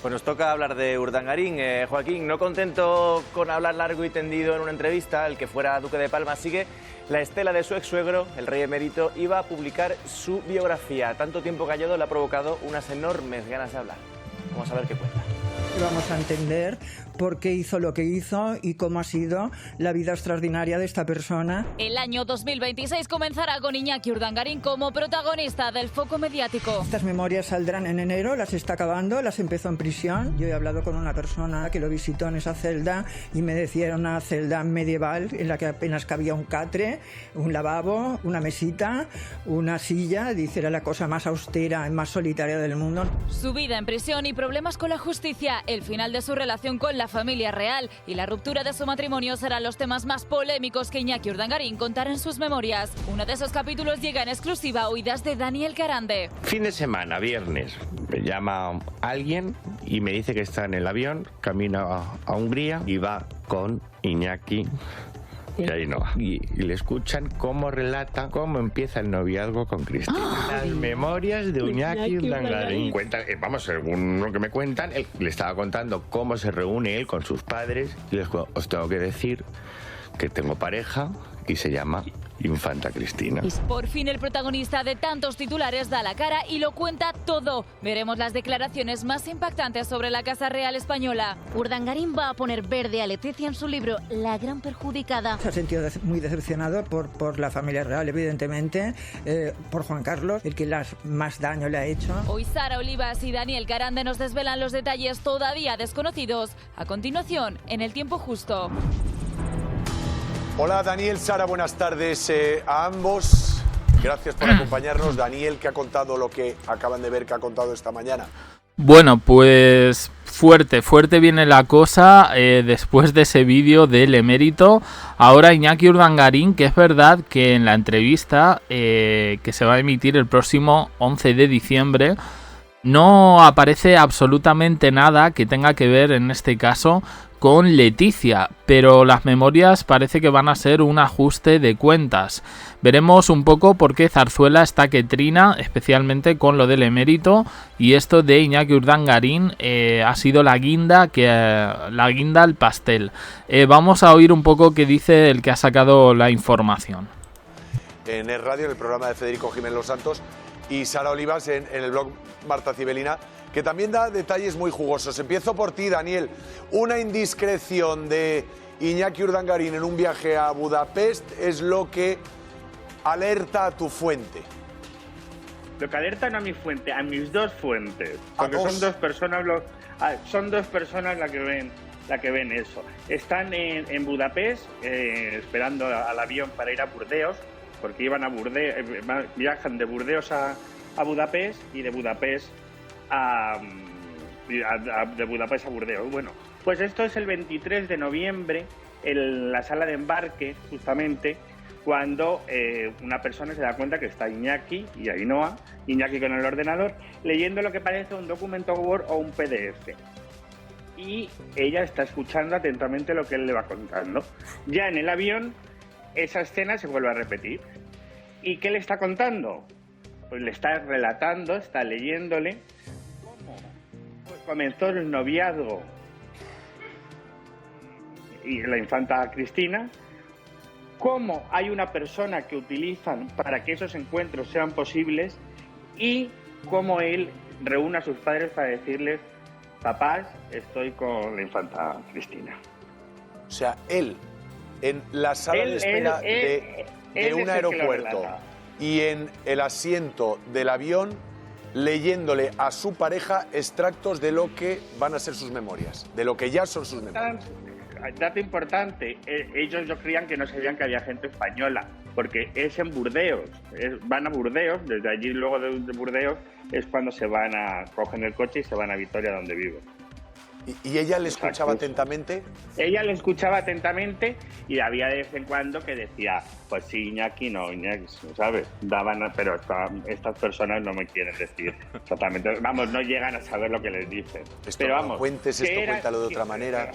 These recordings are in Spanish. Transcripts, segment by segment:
Pues nos toca hablar de Urdangarín. Joaquín, no contento con hablar largo y tendido en una entrevista, el que fuera duque de Palma sigue la estela de su ex-suegro, el rey emérito, iba a publicar su biografía. Tanto tiempo callado le ha provocado unas enormes ganas de hablar. Vamos a ver qué cuenta. Vamos a entender por qué hizo lo que hizo y cómo ha sido la vida extraordinaria de esta persona. El año 2026 comenzará con Iñaki Urdangarín como protagonista del foco mediático. Estas memorias saldrán en enero, las está acabando, las empezó en prisión. Yo he hablado con una persona que lo visitó en esa celda y me decía era una celda medieval en la que apenas cabía un catre, un lavabo, una mesita, una silla. Dice, era la cosa más austera y más solitaria del mundo. Su vida en prisión y problemas con la justicia, el final de su relación con la familia real y la ruptura de su matrimonio serán los temas más polémicos que Iñaki Urdangarín contará en sus memorias. Uno de esos capítulos llega en exclusiva a oídas de Daniel Carande. Fin de semana, viernes, me llama alguien y me dice que está en el avión, camina a Hungría y va con Iñaki y Ainhoa. Y le escuchan cómo relata cómo empieza el noviazgo con Cristina. Las memorias de Iñaki Urdangarín. Vamos, según lo que me cuentan, él le estaba contando cómo se reúne él con sus padres. Y les digo, os tengo que decir que tengo pareja y se llama Infanta Cristina. Por fin el protagonista de tantos titulares da la cara y lo cuenta todo. Veremos las declaraciones más impactantes sobre la Casa Real Española. Urdangarín va a poner verde a Leticia en su libro La Gran Perjudicada. Se ha sentido muy decepcionado por la familia real, evidentemente, por Juan Carlos, el que más daño le ha hecho. Hoy Sara Olivas y Daniel Carande nos desvelan los detalles todavía desconocidos. A continuación, en El Tiempo Justo. Hola Daniel, Sara, buenas tardes a ambos. Gracias por acompañarnos. Daniel, ¿qué ha contado lo que acaban de ver que ha contado esta mañana? Bueno, pues fuerte viene la cosa después de ese vídeo del emérito. Ahora Iñaki Urdangarín, que es verdad que en la entrevista que se va a emitir el próximo 11 de diciembre no aparece absolutamente nada que tenga que ver en este caso con Leticia, pero las memorias parece que van a ser un ajuste de cuentas. Veremos un poco por qué Zarzuela está que trina, especialmente con lo del emérito, y esto de Iñaki Urdangarín ha sido la guinda al pastel. Vamos a oír un poco qué dice el que ha sacado la información. En el radio, en el programa de Federico Jiménez Los Santos, y Sara Olivas en el blog Marta Cibelina, que también da detalles muy jugosos. Empiezo por ti, Daniel. Una indiscreción de Iñaki Urdangarín en un viaje a Budapest es lo que alerta a tu fuente. Lo que alerta no a mi fuente, a mis dos fuentes. Porque son dos personas las que ven eso. Están en Budapest esperando al avión para ir a Burdeos, porque iban a Burdeos, viajan de Burdeos a Budapest y de Budapest de Budapest a Burdeos. Bueno, pues esto es el 23 de noviembre en la sala de embarque, justamente, cuando una persona se da cuenta que está Iñaki y Ainhoa, Iñaki con el ordenador, leyendo lo que parece un documento Word o un PDF. Y ella está escuchando atentamente lo que él le va contando. Ya en el avión, esa escena se vuelve a repetir. ¿Y qué le está contando? Pues le está relatando, está leyéndole cómo comenzó el noviazgo y la infanta Cristina, cómo hay una persona que utilizan para que esos encuentros sean posibles y cómo él reúne a sus padres para decirles: papás, estoy con la infanta Cristina. O sea, él, en la sala de espera de un aeropuerto y en el asiento del avión, leyéndole a su pareja extractos de lo que van a ser sus memorias, de lo que ya son sus memorias. Dato importante, ellos yo creían que no sabían que había gente española, porque es en Burdeos, van a Burdeos, desde allí luego de Burdeos es cuando cogen el coche y se van a Vitoria, donde vivo. ¿Y ella le escuchaba atentamente? Ella le escuchaba atentamente y había de vez en cuando que decía, pues sí, Iñaki, ¿sabes? Pero estas personas no me quieren decir exactamente. Vamos, no llegan a saber lo que les dicen. Pero vamos, cuentes esto, cuéntalo de otra manera.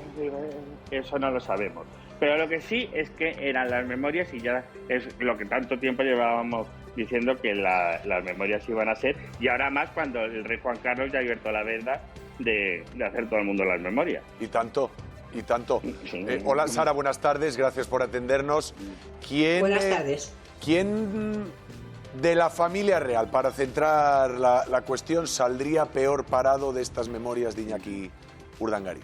Eso no lo sabemos. Pero lo que sí es que eran las memorias y ya es lo que tanto tiempo llevábamos diciendo que las memorias iban a ser. Y ahora más cuando el rey Juan Carlos ya ha abierto la veda de hacer todo el mundo las memorias. Y tanto. Sí. Hola Sara, buenas tardes, gracias por atendernos. Buenas tardes. ¿Quién de la familia real, para centrar la cuestión, saldría peor parado de estas memorias de Iñaki Urdangarín?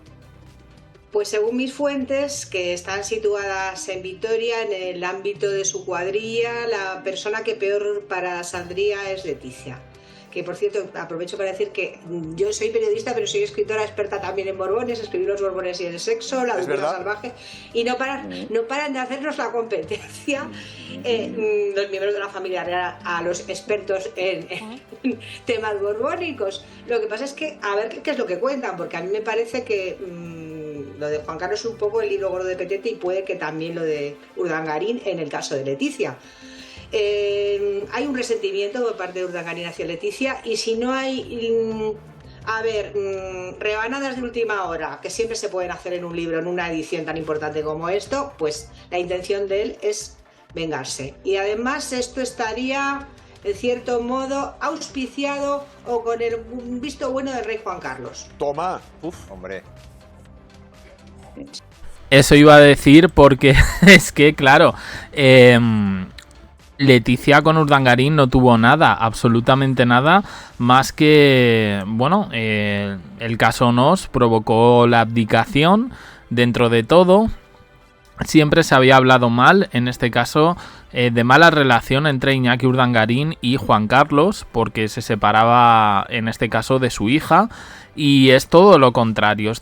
Pues según mis fuentes, que están situadas en Vitoria, en el ámbito de su cuadrilla, la persona que peor parada saldría es Leticia. Que, por cierto, aprovecho para decir que yo soy periodista, pero soy escritora experta también en Borbones, escribí Los Borbones y el sexo, La Dulzura Salvaje, y no paran de hacernos la competencia los miembros de la familia real a los expertos en temas borbónicos. Lo que pasa es que, a ver qué es lo que cuentan, porque a mí me parece que lo de Juan Carlos es un poco el hilo gordo de Petete y puede que también lo de Urdangarín en el caso de Leticia. Hay un resentimiento por parte de Urdangarín hacia Leticia, y si no hay, rebanadas de última hora, que siempre se pueden hacer en un libro, en una edición tan importante como esto, pues la intención de él es vengarse. Y además esto estaría, en cierto modo, auspiciado o con el visto bueno del rey Juan Carlos. Toma. Hombre. Eso iba a decir porque es que, claro, Leticia con Urdangarín no tuvo nada, absolutamente nada, más que, bueno, el caso Nos provocó la abdicación dentro de todo. Siempre se había hablado mal, en este caso, de mala relación entre Iñaki Urdangarín y Juan Carlos, porque se separaba, en este caso, de su hija, y es todo lo contrario,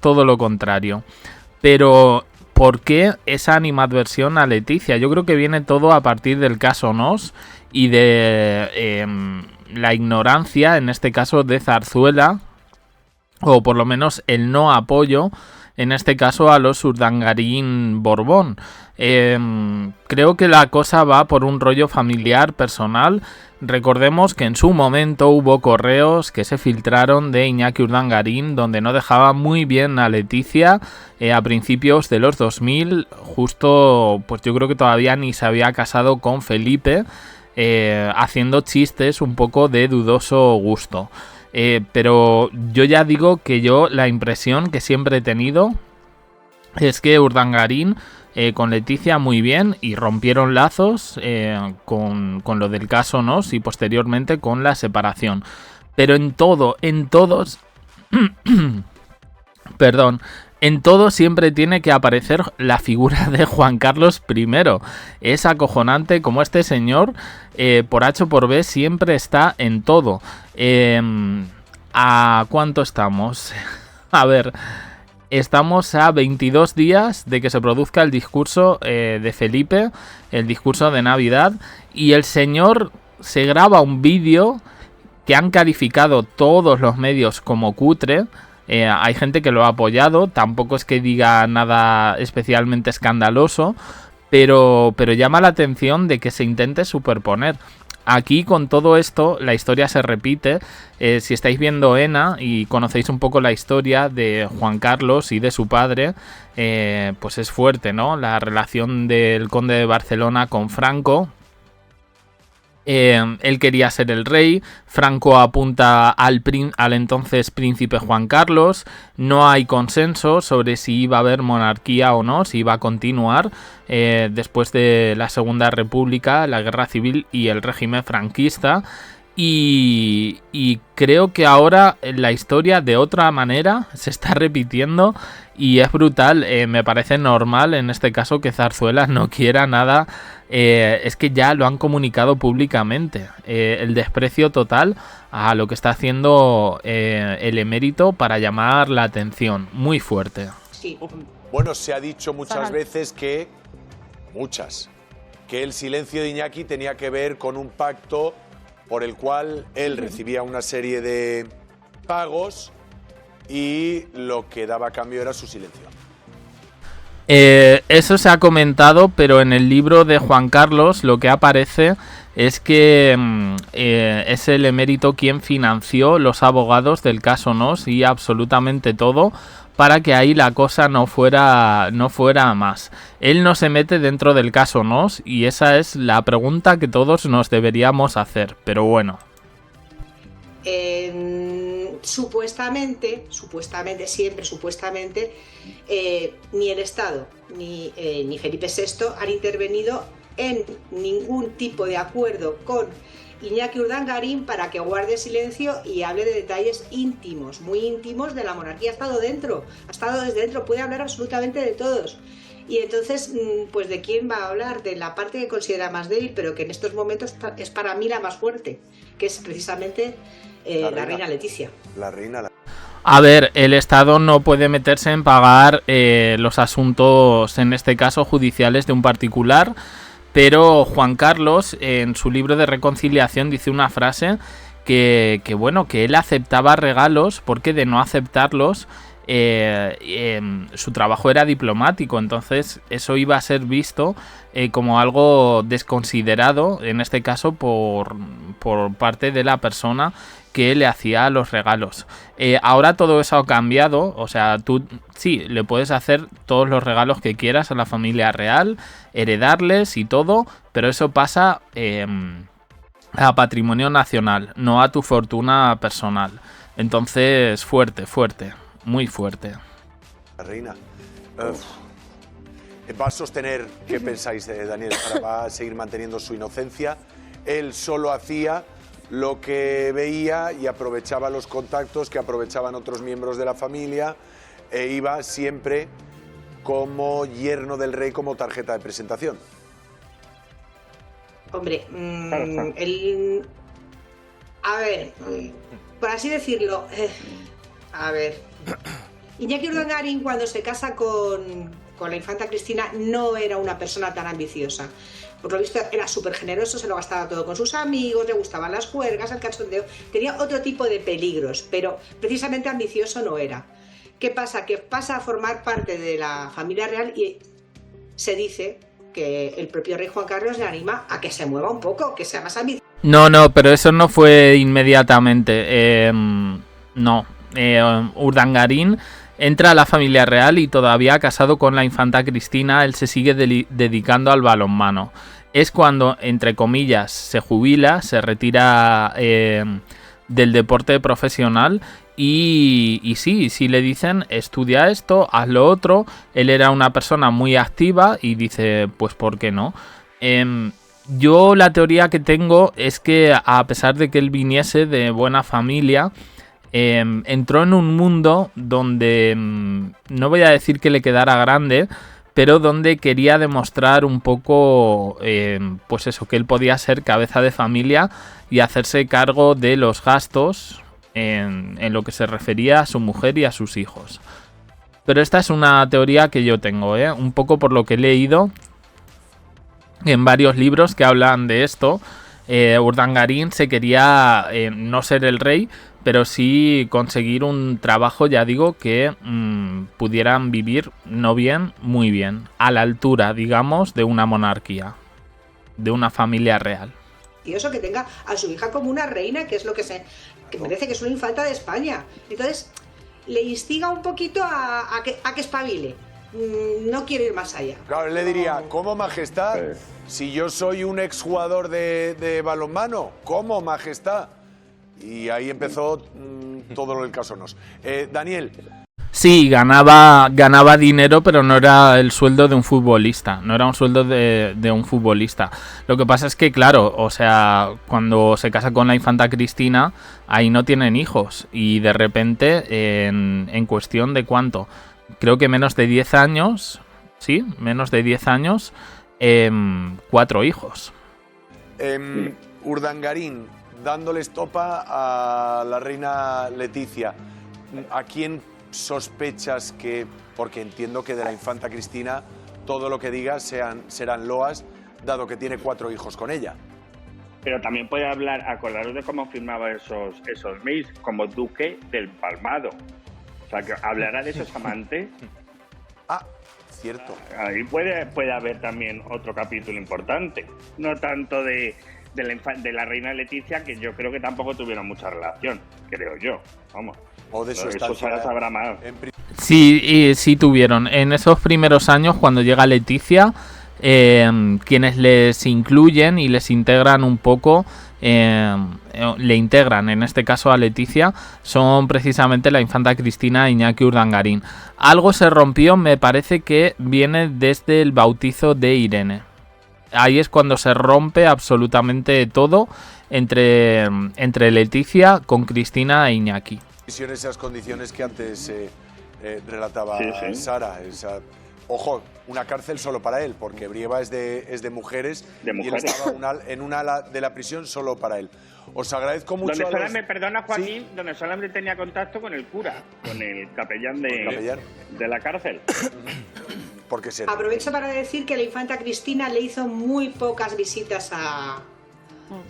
Pero ¿por qué esa animadversión a Leticia? Yo creo que viene todo a partir del caso Nos y de la ignorancia, en este caso de Zarzuela, o por lo menos el no apoyo, en este caso a los Urdangarín Borbón. Creo que la cosa va por un rollo familiar, personal. Recordemos que en su momento hubo correos que se filtraron de Iñaki Urdangarín donde no dejaba muy bien a Leticia a principios de los 2000, justo, pues yo creo que todavía ni se había casado con Felipe, haciendo chistes un poco de dudoso gusto. Pero yo ya digo que la impresión que siempre he tenido es que Urdangarín con Leticia muy bien, y rompieron lazos con lo del caso Nos y posteriormente con la separación. Pero en todo siempre tiene que aparecer la figura de Juan Carlos I. Es acojonante como este señor, por H o por B, siempre está en todo. ¿A cuánto estamos? A ver, estamos a 22 días de que se produzca el discurso de Felipe, el discurso de Navidad, y el señor se graba un vídeo que han calificado todos los medios como cutre. Hay gente que lo ha apoyado, tampoco es que diga nada especialmente escandaloso, pero llama la atención de que se intente superponer. Aquí, con todo esto, la historia se repite. Si estáis viendo ENA y conocéis un poco la historia de Juan Carlos y de su padre, pues es fuerte, ¿no? La relación del conde de Barcelona con Franco. Él quería ser el rey. Franco apunta al entonces príncipe Juan Carlos. No hay consenso sobre si iba a haber monarquía o no, si iba a continuar después de la Segunda República, la Guerra Civil y el régimen franquista. Y creo que ahora la historia de otra manera se está repitiendo y es brutal. Me parece normal en este caso que Zarzuela no quiera nada. Es que ya lo han comunicado públicamente. El desprecio total a lo que está haciendo el emérito para llamar la atención. Muy fuerte. Sí. Bueno, se ha dicho muchas veces que el silencio de Iñaki tenía que ver con un pacto por el cual él recibía una serie de pagos y lo que daba a cambio era su silencio. Eso se ha comentado, pero en el libro de Juan Carlos lo que aparece es que es el emérito quien financió los abogados del caso Nos y absolutamente todo, para que ahí la cosa no fuera a más. Él no se mete dentro del caso Nos y esa es la pregunta que todos nos deberíamos hacer, pero bueno. supuestamente, siempre supuestamente, ni el Estado ni Felipe VI han intervenido en ningún tipo de acuerdo con Iñaki Urdangarín para que guarde silencio y hable de detalles íntimos, muy íntimos de la monarquía. Ha estado desde dentro, puede hablar absolutamente de todos. Y entonces, pues ¿de quién va a hablar? De la parte que considera más débil, pero que en estos momentos es para mí la más fuerte, que es precisamente la reina Leticia. La reina. A ver, el Estado no puede meterse en pagar los asuntos, en este caso judiciales, de un particular, pero Juan Carlos, en su libro de reconciliación, dice una frase que él aceptaba regalos porque de no aceptarlos su trabajo era diplomático, entonces eso iba a ser visto como algo desconsiderado, en este caso por parte de la persona que le hacía los regalos. Ahora todo eso ha cambiado, o sea, tú sí, le puedes hacer todos los regalos que quieras a la familia real, heredarles y todo, pero eso pasa a patrimonio nacional, no a tu fortuna personal. Entonces, fuerte, muy fuerte. La reina. ¿Va a sostener, qué pensáis, Daniel? ¿Va a seguir manteniendo su inocencia? Él solo hacía lo que veía y aprovechaba los contactos que aprovechaban otros miembros de la familia e iba siempre como yerno del rey, como tarjeta de presentación. Hombre, él... A ver, por así decirlo, a ver, Iñaki Urdangarín cuando se casa con la infanta Cristina no era una persona tan ambiciosa. Por lo visto era súper generoso, se lo gastaba todo con sus amigos, le gustaban las juergas, el cachondeo, tenía otro tipo de peligros, pero precisamente ambicioso no era. ¿Qué pasa? Que pasa a formar parte de la familia real y se dice que el propio rey Juan Carlos le anima a que se mueva un poco, que sea más ambicioso. No, pero eso no fue inmediatamente. Urdangarín entra a la familia real y todavía casado con la infanta Cristina, él se sigue dedicando al balonmano. Es cuando, entre comillas, se jubila, se retira del deporte profesional y sí le dicen estudia esto, haz lo otro. Él era una persona muy activa y dice, pues ¿por qué no? Yo la teoría que tengo es que a pesar de que él viniese de buena familia, entró en un mundo donde no voy a decir que le quedara grande, pero donde quería demostrar un poco pues eso, que él podía ser cabeza de familia y hacerse cargo de los gastos en lo que se refería a su mujer y a sus hijos. Pero esta es una teoría que yo tengo, un poco por lo que he leído en varios libros que hablan de esto. Urdangarín se quería no ser el rey, pero sí conseguir un trabajo, ya digo, que pudieran vivir no bien, muy bien, a la altura, digamos, de una monarquía, de una familia real. Y eso, que tenga a su hija como una reina, que es lo que merece, que es una infanta de España. Entonces, le instiga un poquito a que espabile. No quiero ir más allá. Claro, él le diría, ¿cómo, majestad? Si yo soy un exjugador de balonmano, ¿cómo, majestad? Y ahí empezó todo lo del caso Nos. Daniel. Sí, ganaba dinero, pero no era el sueldo de un futbolista. No era un sueldo de un futbolista. Lo que pasa es que, claro, o sea, cuando se casa con la infanta Cristina, ahí no tienen hijos. Y de repente, en cuestión de ¿cuánto? Creo que menos de 10 años, sí, menos de 10 años, 4 hijos. Urdangarín, dándole estopa a la reina Leticia, ¿a quién sospechas que, porque entiendo que de la infanta Cristina todo lo que diga serán loas, dado que tiene 4 hijos con ella? Pero también puede hablar, acordaros de cómo firmaba esos mails, como duque del Palmado. O sea, que hablará de esos amantes. Ah, cierto. Ahí puede haber también otro capítulo importante. No tanto de la reina Leticia, que yo creo que tampoco tuvieron mucha relación, creo yo. Vamos. O de su eso sabrá más. Sí tuvieron. En esos primeros años, cuando llega Leticia, quienes les incluyen y les integran un poco le integran, en este caso a Leticia, son precisamente la infanta Cristina e Iñaki Urdangarín. Algo se rompió, me parece que viene desde el bautizo de Irene. Ahí es cuando se rompe absolutamente todo entre Leticia con Cristina e Iñaki. Esas condiciones que antes relataba Sara. Ojo, una cárcel solo para él, porque Brieva es de mujeres, y él estaba en un ala de la prisión solo para él. Os agradezco mucho. Me perdona, Joaquín, donde solamente tenía contacto con el cura, con el capellán de la cárcel. Porque aprovecho para decir que la infanta Cristina le hizo muy pocas visitas a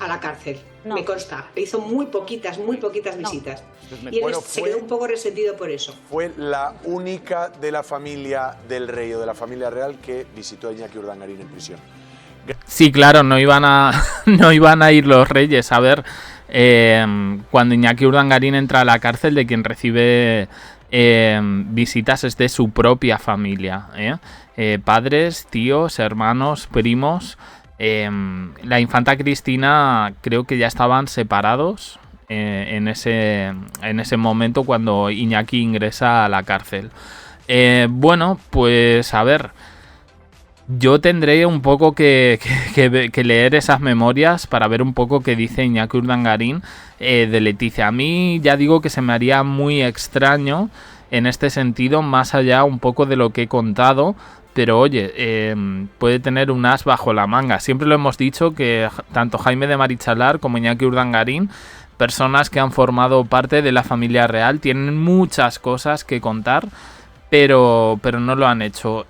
la cárcel. No. Me consta, le hizo muy poquitas visitas. Y él se quedó un poco resentido por eso. Fue la única de la familia del rey o de la familia real que visitó a Iñaki Urdangarín en prisión. Sí, claro, no iban a ir los reyes a ver cuando Iñaki Urdangarín entra a la cárcel, de quien recibe visitas es de su propia familia, padres, tíos, hermanos, primos. La infanta Cristina creo que ya estaban separados en ese momento cuando Iñaki ingresa a la cárcel. Bueno, pues a ver, yo tendré un poco que leer esas memorias para ver un poco qué dice Iñaki Urdangarín de Leticia. A mí ya digo que se me haría muy extraño en este sentido, más allá un poco de lo que he contado. Pero oye, puede tener un as bajo la manga. Siempre lo hemos dicho que tanto Jaime de Marichalar como Iñaki Urdangarín, personas que han formado parte de la familia real, tienen muchas cosas que contar, pero no lo han hecho.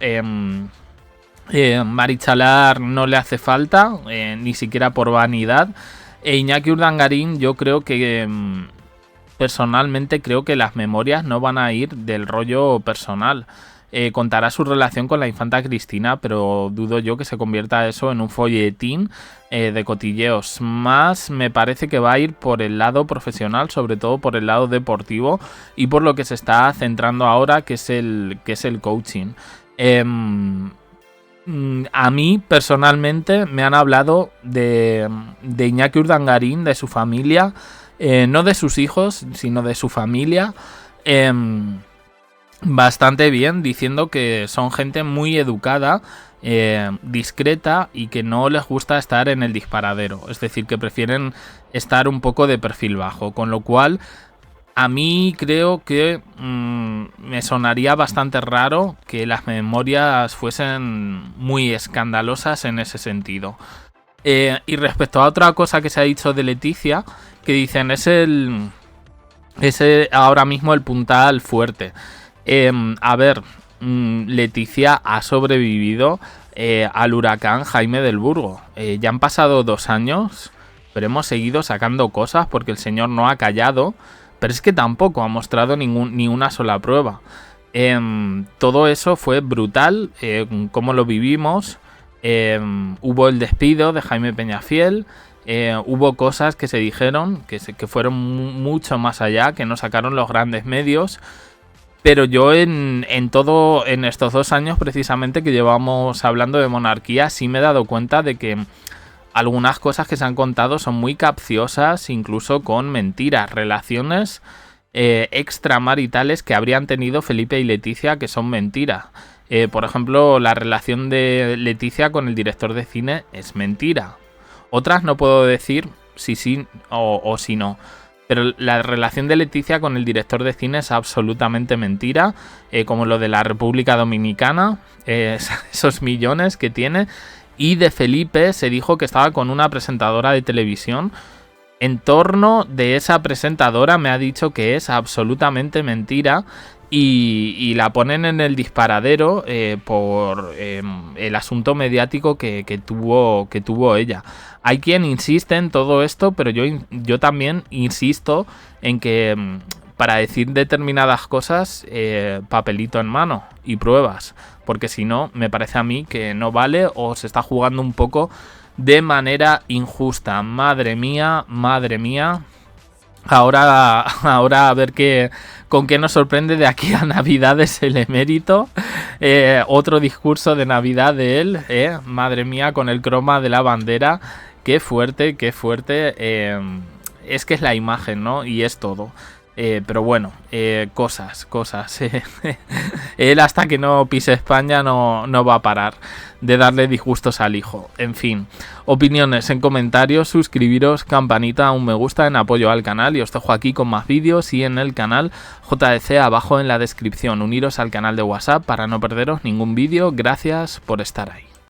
Marichalar no le hace falta, ni siquiera por vanidad. Iñaki Urdangarín, yo creo que personalmente creo que las memorias no van a ir del rollo personal. Contará su relación con la infanta Cristina, pero dudo yo que se convierta eso en un folletín de cotilleos. Más me parece que va a ir por el lado profesional, sobre todo por el lado deportivo y por lo que se está centrando ahora, que es el coaching. A mí personalmente me han hablado de Iñaki Urdangarín, de su familia, no de sus hijos, sino de su familia. Bastante bien, diciendo que son gente muy educada, discreta y que no les gusta estar en el disparadero. Es decir, que prefieren estar un poco de perfil bajo. Con lo cual, a mí creo que me sonaría bastante raro que las memorias fuesen muy escandalosas en ese sentido. Y respecto a otra cosa que se ha dicho de Leticia, que dicen es ahora mismo el puntal fuerte. A ver, Leticia ha sobrevivido al huracán Jaime del Burgo. Ya han pasado 2 años, pero hemos seguido sacando cosas porque el señor no ha callado, pero es que tampoco ha mostrado ni una sola prueba. Todo eso fue brutal, como lo vivimos. Hubo el despido de Jaime Peñafiel. Hubo cosas que se dijeron que fueron mucho más allá, que no sacaron los grandes medios. Pero yo en estos 2 años precisamente que llevamos hablando de monarquía, sí me he dado cuenta de que algunas cosas que se han contado son muy capciosas, incluso con mentiras, relaciones extramaritales que habrían tenido Felipe y Leticia que son mentiras. Por ejemplo, la relación de Leticia con el director de cine es mentira. Otras no puedo decir si sí o si no. Pero la relación de Leticia con el director de cine es absolutamente mentira, como lo de la República Dominicana, esos millones que tiene. Y de Felipe se dijo que estaba con una presentadora de televisión. En torno de esa presentadora me ha dicho que es absolutamente mentira y la ponen en el disparadero por el asunto mediático que tuvo ella. Hay quien insiste en todo esto, pero yo también insisto en que para decir determinadas cosas, papelito en mano y pruebas, porque si no, me parece a mí que no vale o se está jugando un poco de manera injusta. Madre mía. Ahora a ver con qué nos sorprende de aquí a Navidades el emérito. Otro discurso de Navidad de él, madre mía, con el croma de la bandera. Qué fuerte, qué fuerte. Es que es la imagen, ¿no? Y es todo. Pero bueno, cosas. Él hasta que no pise España no va a parar de darle disgustos al hijo. En fin, opiniones en comentarios, suscribiros, campanita, un me gusta en apoyo al canal y os dejo aquí con más vídeos y en el canal JDC abajo en la descripción. Uniros al canal de WhatsApp para no perderos ningún vídeo. Gracias por estar ahí.